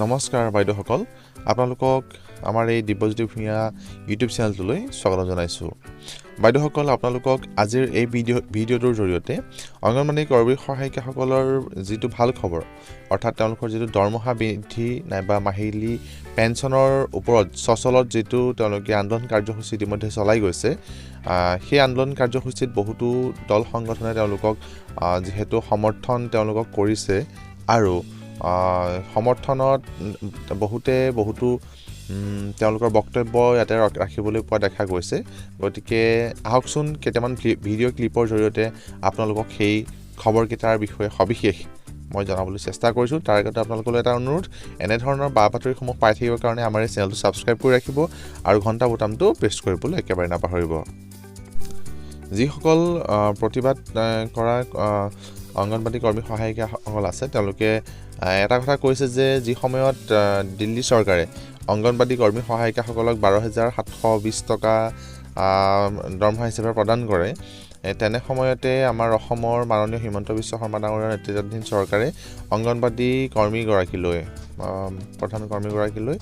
নমস্কাৰ বাইদেউসকল, আপোনালোকক আমাৰ এই দিব্যজ্যোতি ভূঞা ইউটিউব চেনেলটোলৈ স্বাগতম জনাইছোঁ। বাইদেউসকল, আপোনালোকক আজিৰ এই ভিডিঅ'টোৰ জৰিয়তে অংগনবাড়ী কৰ্মী সহায়িকাসকলৰ যিটো ভাল খবৰ, অৰ্থাৎ তেওঁলোকৰ যিটো দৰমহা বৃদ্ধি নাইবা মাহিলী পেঞ্চনৰ ওপৰত সচলত যিটো তেওঁলোকে আন্দোলন কাৰ্যসূচী ইতিমধ্যে চলাই গৈছে, সেই আন্দোলন কাৰ্যসূচীত বহুতো দল সংগঠনে তেওঁলোকক যিহেতু সমৰ্থন তেওঁলোকক কৰিছে আৰু সমৰ্থনত বহুতো তেওঁলোকৰ বক্তব্য ইয়াতে ৰাখিবলৈ পোৱা দেখা গৈছে। গতিকে আহকচোন কেইটামান ভিডিঅ' ক্লিপৰ জৰিয়তে আপোনালোকক সেই খবৰকেইটাৰ বিষয়ে সবিশেষ মই জনাবলৈ চেষ্টা কৰিছোঁ। তাৰ আগতে আপোনালোকলৈ এটা অনুৰোধ, এনেধৰণৰ বা বাতৰিসমূহ পাই থাকিবৰ কাৰণে আমাৰ এই চেনেলটো ছাবস্ক্ৰাইব কৰি ৰাখিব আৰু ঘণ্টা বুটামটো প্ৰেছ কৰিবলৈ একেবাৰে নাপাহৰিব। যিসকল প্ৰতিবাদ কৰা অংগনবাড়ী কৰ্মী সহায়িকাসকল আছে, তেওঁলোকে এটা কথা কৈছে যে যি সময়ত দিল্লী চৰকাৰে অংগনবাড়ী কৰ্মী সহায়িকাসকলক 12,720 টকা দৰমহা হিচাপে প্ৰদান কৰে, তেনে সময়তে আমাৰ অসমৰ মাননীয় হিমন্ত বিশ্ব শৰ্মা ডাঙৰীয়াৰ নেতৃত্বাধীন চৰকাৰে অংগনবাড়ী কৰ্মীগৰাকীলৈ প্ৰধান কৰ্মীগৰাকীলৈ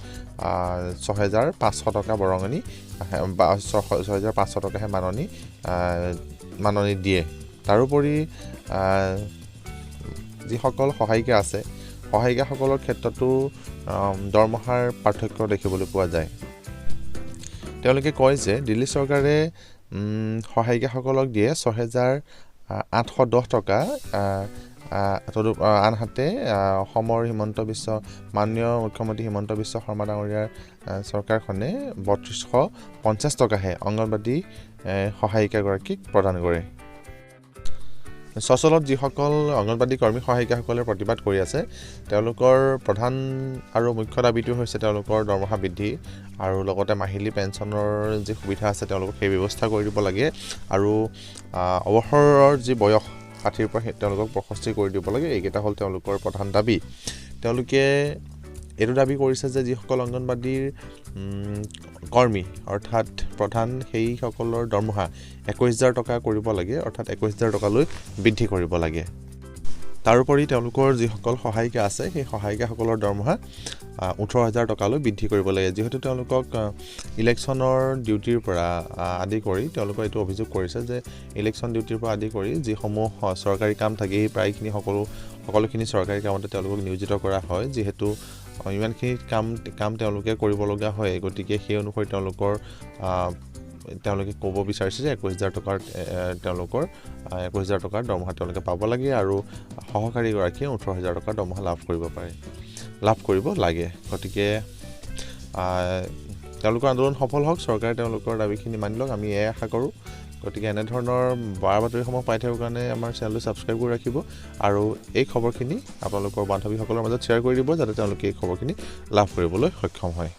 6,500 টকা বৰঙণি বা 6,500 টকাহে মাননি দিয়ে। তাৰোপৰি যিসকল সহায়িকা আছে, সহায়িকাসকলৰ ক্ষেত্ৰতো দৰমহাৰ পাৰ্থক্য দেখিবলৈ পোৱা যায়। তেওঁলোকে কয় যে দিল্লী চৰকাৰে সহায়িকাসকলক দিয়ে 6,810 টকা, আনহাতে অসমৰ মাননীয় মুখ্যমন্ত্ৰী হিমন্ত বিশ্ব শৰ্মা ডাঙৰীয়াৰ চৰকাৰখনে 3,250 টকাহে অংগনবাড়ী সহায়িকাগৰাকীক প্ৰদান কৰে। সচলত যিসকল অংগনবাড়ী কৰ্মী সহায়িকাসকলে প্ৰতিবাদ কৰি আছে, তেওঁলোকৰ প্ৰধান আৰু মুখ্য দাবীটো হৈছে তেওঁলোকৰ দৰমহা বৃদ্ধি আৰু লগতে মাহিলী পেঞ্চনৰ যি সুবিধা আছে তেওঁলোকক সেই ব্যৱস্থা কৰি দিব লাগে আৰু অৱসৰৰ যি বয়স 60ৰ পৰা তেওঁলোকক 65 কৰি দিব লাগে। এইকেইটা হ'ল তেওঁলোকৰ প্ৰধান দাবী। তেওঁলোকে এইটো দাবী কৰিছে যে যিসকল অংগনবাড়ীৰ কৰ্মী অৰ্থাৎ প্ৰধান, সেইসকলৰ দৰমহা 21,000 টকা কৰিব লাগে, অৰ্থাৎ 21,000 টকালৈ বৃদ্ধি কৰিব লাগে। তাৰোপৰি তেওঁলোকৰ যিসকল সহায়িকা আছে, সেই সহায়িকাসকলৰ দৰমহা 18,000 টকালৈ বৃদ্ধি কৰিব লাগে। যিহেতু তেওঁলোকক ইলেকশ্যনৰ ডিউটিৰ পৰা আদি কৰি তেওঁলোকে এইটো অভিযোগ কৰিছে যে ইলেকশ্যন ডিউটিৰ পৰা আদি কৰি যিসমূহ চৰকাৰী কাম থাকে, সেই প্ৰায়খিনি সকলোখিনি চৰকাৰী কামতে তেওঁলোকক নিয়োজিত কৰা হয়। যিহেতু ইমানখিনি কাম তেওঁলোকে কৰিবলগীয়া হয়, গতিকে সেই অনুসৰি তেওঁলোকে ক'ব বিচাৰিছে যে 21,000 টকাৰ দৰমহা তেওঁলোকে পাব লাগে আৰু সহকাৰীগৰাকীয়ে 18,000 টকাৰ দৰমহা লাভ কৰিব লাগে। গতিকে তেওঁলোকৰ আন্দোলন সফল হওক, চৰকাৰে তেওঁলোকৰ দাবীখিনি মানি লওক, আমি এয়াই আশা কৰোঁ। গতিকে এনেধৰণৰ বাতৰিসমূহ পাই থাকিবৰ কাৰণে আমাৰ চেনেলটো ছাবস্ক্ৰাইব কৰি ৰাখিব আৰু এই খবৰখিনি আপোনালোকৰ বান্ধৱীসকলৰ মাজত শ্বেয়াৰ কৰি দিব, যাতে তেওঁলোকে এই খবৰখিনি লাভ কৰিবলৈ সক্ষম হয়।